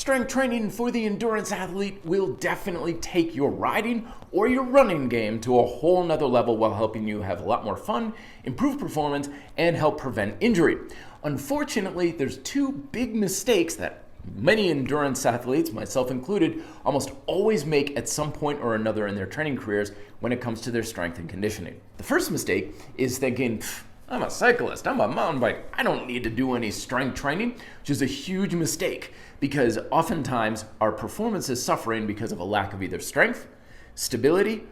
Strength training for the endurance athlete will definitely take your riding or your running game to a whole nother level while helping you have a lot more fun, improve performance, and help prevent injury. Unfortunately, there's two big mistakes that many endurance athletes, myself included, almost always make at some point or another in their training careers when it comes to their strength and conditioning. The first mistake is thinking, I'm a cyclist, I'm a mountain bike, I don't need to do any strength training, which is a huge mistake because oftentimes our performance is suffering because of a lack of either strength, stability,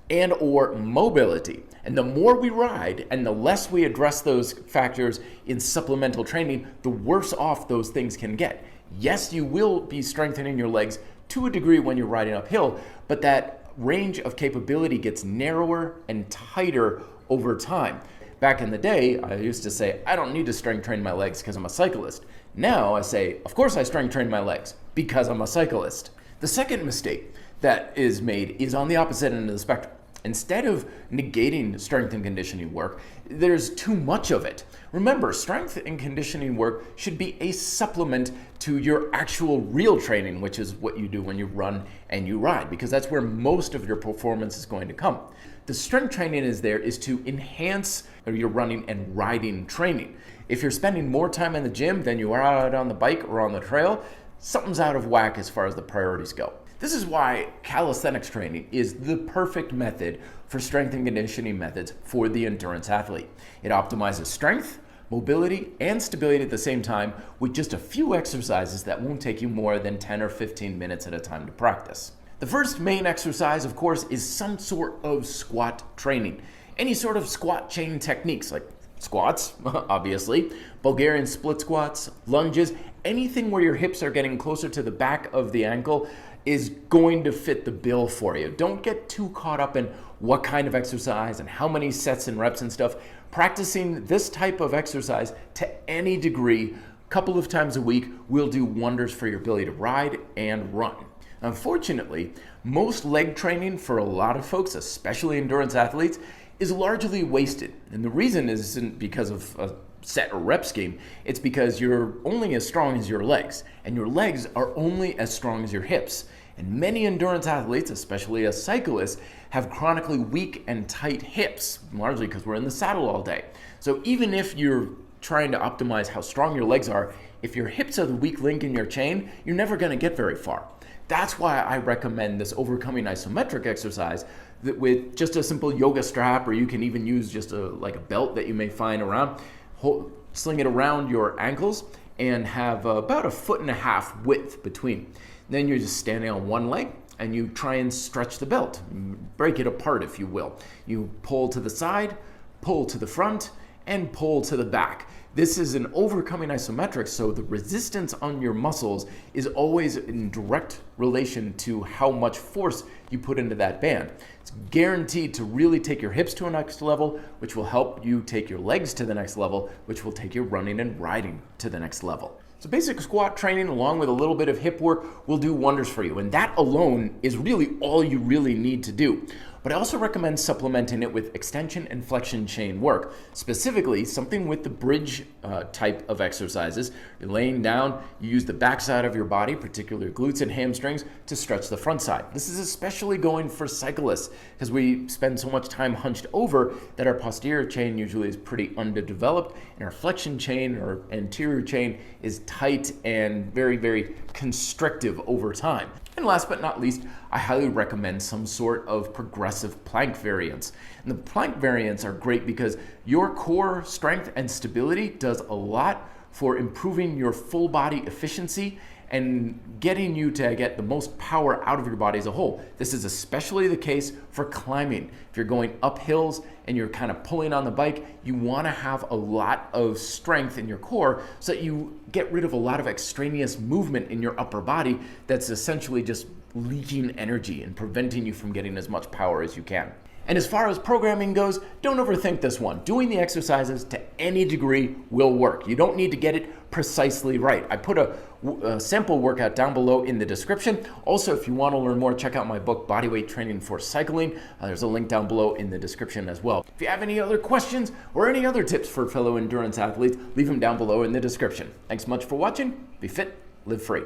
and or mobility. And the more we ride and the less we address those factors in supplemental training, the worse off those things can get. Yes, you will be strengthening your legs to a degree when you're riding uphill, but that range of capability gets narrower and tighter over time. Back in the day, I used to say, I don't need to strength train my legs because I'm a cyclist. Now I say, of course I strength train my legs because I'm a cyclist. The second mistake that is made is on the opposite end of the spectrum. Instead of negating strength and conditioning work, there's too much of it. Remember, strength and conditioning work should be a supplement to your actual real training, which is what you do when you run and you ride, because that's where most of your performance is going to come. The strength training is to enhance your running and riding training. If you're spending more time in the gym than you are out on the bike or on the trail, something's out of whack as far as the priorities go. This is why calisthenics training is the perfect method for strength and conditioning methods for the endurance athlete. It optimizes strength, mobility, and stability at the same time with just a few exercises that won't take you more than 10 or 15 minutes at a time to practice. The first main exercise, of course, is some sort of squat training. Any sort of squat chain techniques like squats, obviously, Bulgarian split squats, lunges, anything where your hips are getting closer to the back of the ankle is going to fit the bill for you. Don't get too caught up in what kind of exercise and how many sets and reps and stuff. Practicing this type of exercise to any degree, a couple of times a week, will do wonders for your ability to ride and run. Unfortunately, most leg training for a lot of folks, especially endurance athletes, is largely wasted. And the reason isn't because of a set or rep scheme, it's because you're only as strong as your legs, and your legs are only as strong as your hips. And many endurance athletes, especially as cyclists, have chronically weak and tight hips, largely because we're in the saddle all day. So even if you're trying to optimize how strong your legs are, if your hips are the weak link in your chain, you're never going to get very far. That's why I recommend this overcoming isometric exercise with just a simple yoga strap, or you can even use just like a belt that you may find around. Sling it around your ankles and have about 1.5 feet width between. Then you're just standing on one leg and you try and stretch the belt, break it apart if you will. You pull to the side, pull to the front, and pull to the back. This is an overcoming isometrics, so the resistance on your muscles is always in direct relation to how much force you put into that band. It's guaranteed to really take your hips to a next level, which will help you take your legs to the next level, which will take your running and riding to the next level. So basic squat training along with a little bit of hip work will do wonders for you, and that alone is really all you really need to do. But I also recommend supplementing it with extension and flexion chain work, specifically something with the bridge type of exercises. You're laying down, you use the back side of your body, particularly glutes and hamstrings, to stretch the front side. This is especially going for cyclists because we spend so much time hunched over that our posterior chain usually is pretty underdeveloped, and our flexion chain or anterior chain is tight and very, very constrictive over time. And last but not least, I highly recommend some sort of progressive plank variants. And the plank variants are great because your core strength and stability does a lot for improving your full body efficiency and getting you to get the most power out of your body as a whole. This is especially the case for climbing. If you're going up hills and you're kind of pulling on the bike, you want to have a lot of strength in your core so that you get rid of a lot of extraneous movement in your upper body that's essentially just leaking energy and preventing you from getting as much power as you can. And as far as programming goes, don't overthink this one. Doing the exercises to any degree will work. You don't need to get it precisely right. I put a sample workout down below in the description. Also, if you want to learn more, check out my book, Bodyweight Training for Cycling. There's a link down below in the description as well. If you have any other questions or any other tips for fellow endurance athletes, leave them down below in the description. Thanks so much for watching. Be fit, live free.